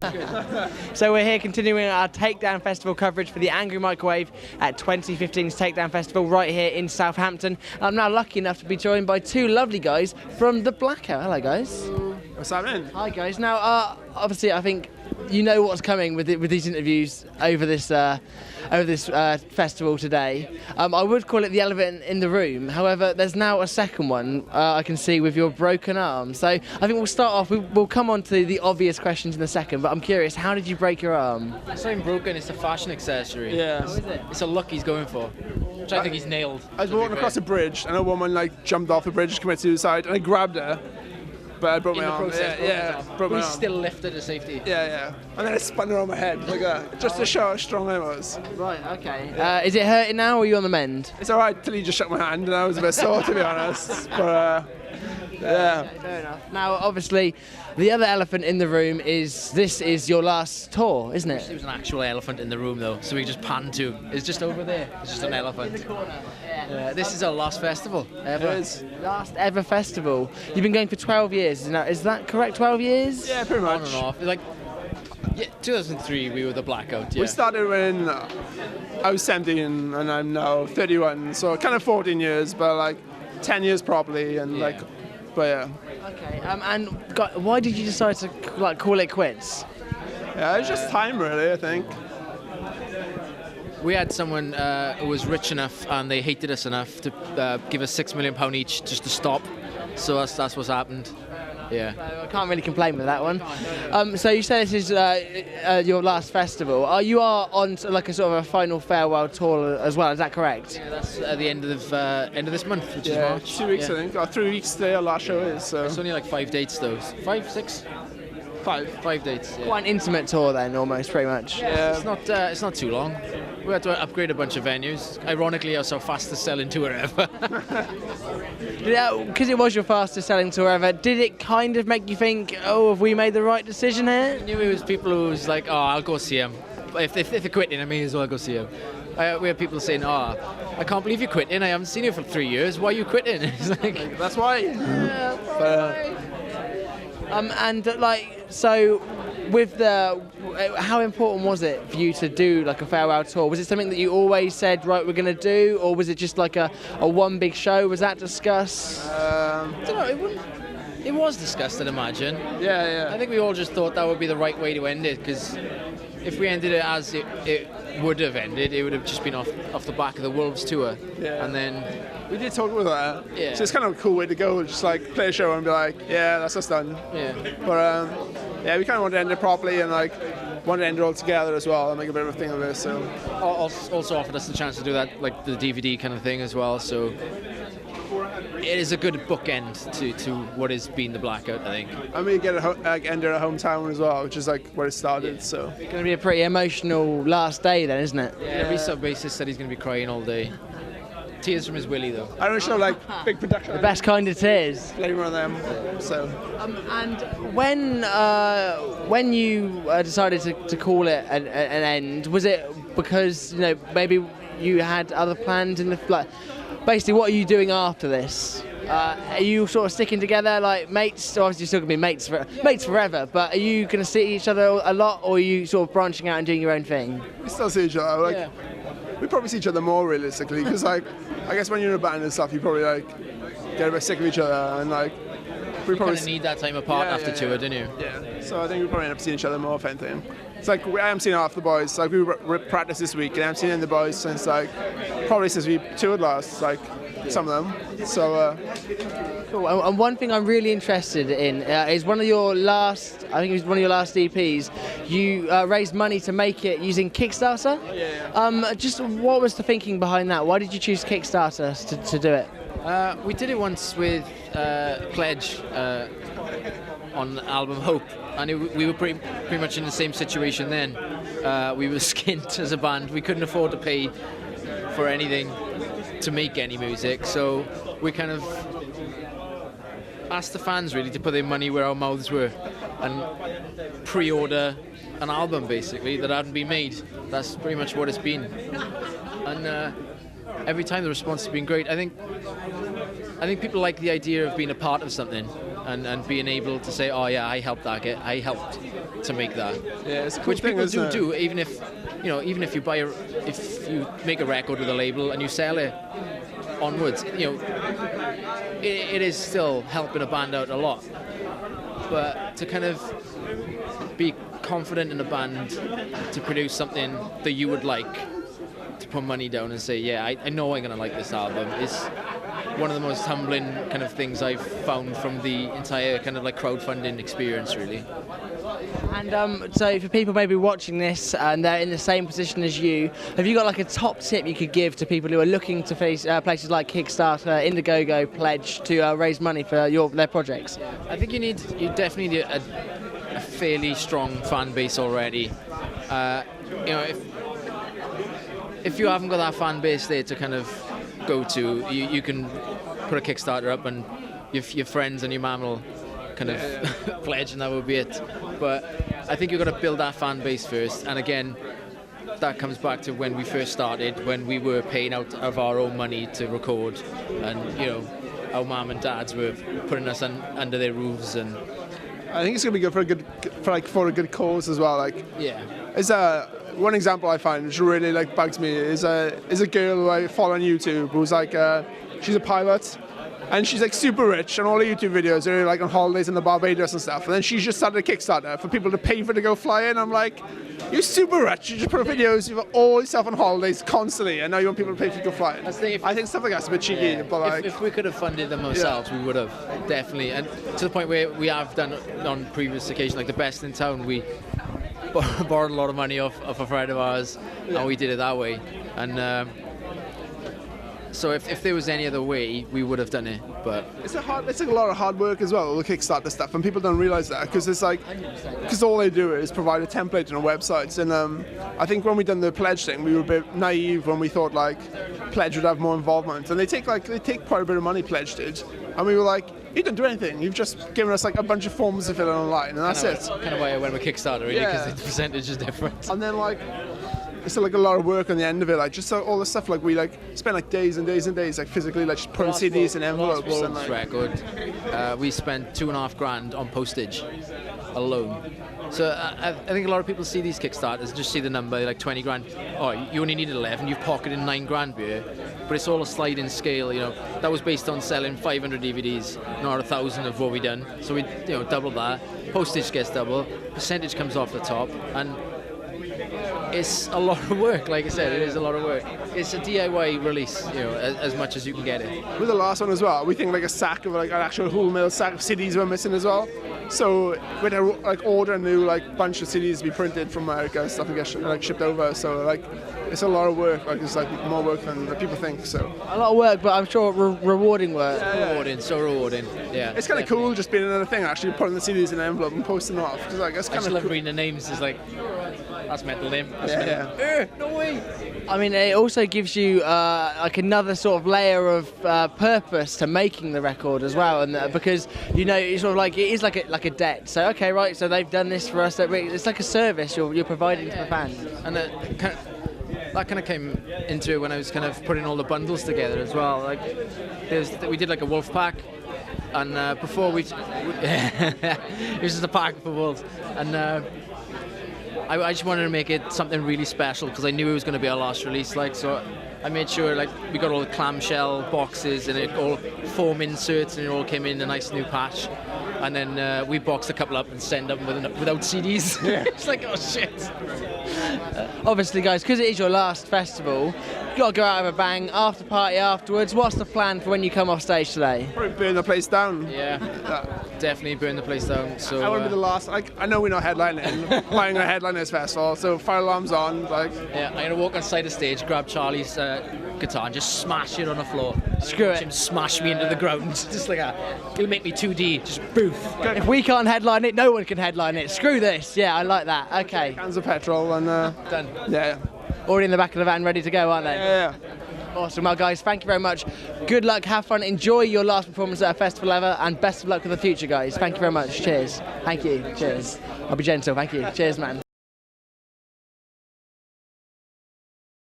So we're here continuing our Takedown Festival coverage for the Angry Microwave at 2015's Takedown Festival right here in Southampton. I'm now lucky enough to be joined by two lovely guys from the Blackout. Hello guys. What's happening? Hi guys. Now obviously I think you know what's coming with these interviews over this festival today. I would call it the elephant in the room. However, there's now a second one I can see with your broken arm. So I think we'll start off. We'll come on to the obvious questions in a second. But I'm curious, how did you break your arm? It's not even broken. It's a fashion accessory. Yeah. How is it? It's a look he's going for, which I think he's nailed. I was walking across a bridge and a woman jumped off the bridge to commit suicide and I grabbed her. But I broke my arm. Broke my He's arm. still lifted to safety. Yeah. And then I spun her on my head like that, just to show how strong I was. Right. Okay. Is it hurting now, or are you on the mend? It's alright till he just shook my hand and I was a bit sore to be honest. But yeah. Okay, fair enough. Now, obviously, the other elephant in the room is this is your last tour, isn't it? There was an actual elephant in the room though, so we just panned to. It's just over there. It's just an elephant. In the corner. Yeah. This is our last festival ever. It is. Last ever festival. You've been going for 12 years. Is that correct? 12 years? Yeah, pretty much. On and off. 2003 we were the Blackout. Yeah. We started when I was 17 and I'm now 31, so kind of 14 years, but 10 years properly, and Yeah. but yeah. Okay. And why did you decide to call it quits? Yeah, it's just time really, I think. We had someone who was rich enough and they hated us enough to give us £6 million each just to stop. So that's what's happened. Yeah. So I can't really complain with that one. So you say this is your last festival. You are on a sort of a final farewell tour as well. Is that correct? Yeah, that's at the end of this month, which is Yeah, March. 2 weeks Yeah. I think, or 3 weeks today our last show is. So It's only 5 dates though. 5, 6? 5 dates. Yeah. Quite an intimate tour then, almost, pretty much. yeah. It's not too long. We had to upgrade a bunch of venues. Ironically, it's our fastest selling tour ever. Because it was your fastest selling tour ever, did it kind of make you think, oh, have we made the right decision here? I knew it was people who was like, oh, I'll go see him. If they're quitting, I may as well go see him. We had people saying, oh, I can't believe you're quitting. I haven't seen you for 3 years. Why are you quitting? It's like, That's why. yeah, So with how important was it for you to do a farewell tour? Was it something that you always said, right, we're going to do, or was it just a one big show? Was that discussed? I don't know. It was discussed, I'd imagine. Yeah. I think we all just thought that would be the right way to end it, because if we ended it as it would have ended, it would have just been off the back of the Wolves tour. Yeah. And then We did talk about that. Yeah. So it's kind of a cool way to go, just play a show and be like, yeah, that's us done. yeah. But yeah, we kind of wanted to end it properly and wanted to end it all together as well and make a bit of a thing of it. So Also offered us the chance to do that, the DVD kind of thing as well. So it is a good bookend to what has been the Blackout, I think. and we get end it at hometown as well, which is where it started. Yeah. So It's going to be a pretty emotional last day then, isn't it? Yeah, every sub-bassist said he's going to be crying all day. Tears from his willy, though. I don't show big production. The best kind of tears. Flavor on them. So And when you decided to call it an end, was it because maybe you had other plans in the basically what are you doing after this? Are you sort of sticking together like mates? Obviously, you're still gonna be mates forever. But are you gonna see each other a lot, or are you sort of branching out and doing your own thing? we still see each other. Yeah. We probably see each other more realistically because I guess when you're in a band and stuff, you probably get a bit sick of each other and we You probably kind of need that time apart after tour, don't you? Yeah. So I think we probably end up seeing each other more, if anything. It's I haven't seen half the boys. We practiced this week and I haven't seen any of the boys since probably since we toured last. Some of them. So. Cool. And one thing I'm really interested in is one of your last, I think it was one of your last EPs, you raised money to make it using Kickstarter. Yeah. Just what was the thinking behind that? Why did you choose Kickstarter to do it? We did it once with Pledge on the album Hope, and we were pretty much in the same situation then. We were skint as a band. We couldn't afford to pay for anything to make any music, so we kind of asked the fans really to put their money where our mouths were and pre-order an album basically that hadn't been made. That's pretty much what it's been, and every time the response has been great. I think people like the idea of being a part of something, and being able to say, oh yeah, I helped to make that. Yeah, it's a cool Which thing, people isn't it? do, even if you if you make a record with a label and you sell it onwards, it is still helping a band out a lot. But to kind of be confident in a band to produce something that you would like, to put money down and say, yeah, I know I'm going to like this album, is one of the most humbling kind of things I've found from the entire kind of like crowdfunding experience, really. And so for people maybe watching this and they're in the same position as you, have you got like a top tip you could give to people who are looking to face places like Kickstarter, IndieGoGo, Pledge to raise money for their projects? I think you definitely need a fairly strong fan base already. If you haven't got that fan base there to kind of go to, you can put a Kickstarter up and your friends and your mum will kind of pledge, and that will be it. But I think you've got to build that fan base first, and again, that comes back to when we first started, when we were paying out of our own money to record, and our mum and dads were putting us under their roofs. And I think it's gonna be good for a good cause as well. Like, yeah, it's one example I find which really like bugs me is a girl who I follow on YouTube who's like she's a pilot. And she's like super rich, and all her YouTube videos are like on holidays in the Barbados and stuff. And then she's just started a Kickstarter for people to pay for to go fly in. I'm like, you're super rich. You just put up videos, you've got all yourself on holidays constantly, and now you want people to pay for you to go fly in. I think stuff like that's a bit cheeky. yeah. But like, if we could have funded them ourselves, we would have definitely. And to the point where we have done on previous occasions, like the Best in Town, we borrowed a lot of money off a friend of ours, and we did it that way. And so if there was any other way, we would have done it. But it's like a lot of hard work as well, the Kickstarter stuff, and people don't realise that because it's like, because all they do is provide a template and a website. And I think when we done the Pledge thing, we were a bit naive when we thought like Pledge would have more involvement, and they take quite a bit of money. Pledge did, and we were like, you didn't do anything. You've just given us like a bunch of forms to fill in online, and that's it. Kind of why I went with Kickstarter, really, because the percentage is different. And then like, it's like a lot of work on the end of it, like just all the stuff, like we like spent like days and days and days like physically like just putting CDs in envelopes. Last and like, record, we spent $2,500 on postage alone. So I think a lot of people see these Kickstarters, just see the number like 20 grand. Oh, you only needed 11. You've pocketed 9 grand here, but it's all a sliding scale. That was based on selling 500 DVDs, not 1,000 of what we done. So we double that. Postage gets double. Percentage comes off the top, and it's a lot of work. Like I said, it is a lot of work. It's a DIY release, as much as you can get it. With the last one as well, we think like a sack of like an actual whole mill sack of CDs were missing as well. So we had to like order a new like bunch of CDs to be printed from America and stuff and get like shipped over. So like it's a lot of work. Like it's like more work than people think. So A lot of work, but I'm sure rewarding work. Rewarding, so rewarding. Yeah. it's kind of cool just being another thing, actually putting the CDs in an envelope and posting them off. Cause like it's I kind just of love cool. reading the names. It's like, that's metal name. That's Yeah, metal. No way. I mean, it also gives you like another sort of layer of purpose to making the record as well, and because it's sort of like it is like a debt. So okay, right, so they've done this for us. It's like a service you're providing to the fans. And that kind of came into it when I was kind of putting all the bundles together as well. Like, we did like a wolf pack, and before it was just a pack for wolves, and I just wanted to make it something really special because I knew it was going to be our last release. Like, so I made sure like we got all the clamshell boxes and it all foam inserts, and it all came in a nice new patch. And then we boxed a couple up and sent them without CDs. Yeah. It's like, oh shit. Obviously, guys, because it is your last festival, you've got to go out with a bang, after party afterwards. What's the plan for when you come off stage today? Probably burn the place down. Yeah, definitely burn the place down. So I want to be the last. Like, I know we're not headlining, playing a headline this festival, so fire alarms on. Like, yeah, I'm gonna walk on side of stage, grab Charlie's guitar, and just smash it on the floor. Screw watch it. him smash me into the ground, just like that. He'll make me 2D, just boof. If we can't headline it, no one can headline it. Screw this. Yeah, I like that. Okay. cans of petrol and Done. yeah. Already in the back of the van, ready to go, aren't they? Yeah. Awesome. Well, guys, thank you very much. Good luck, have fun, enjoy your last performance at a festival ever, and best of luck with the future, guys. Thank you very much. Cheers. Thank you. Cheers. I'll be gentle. Thank you. Cheers, man.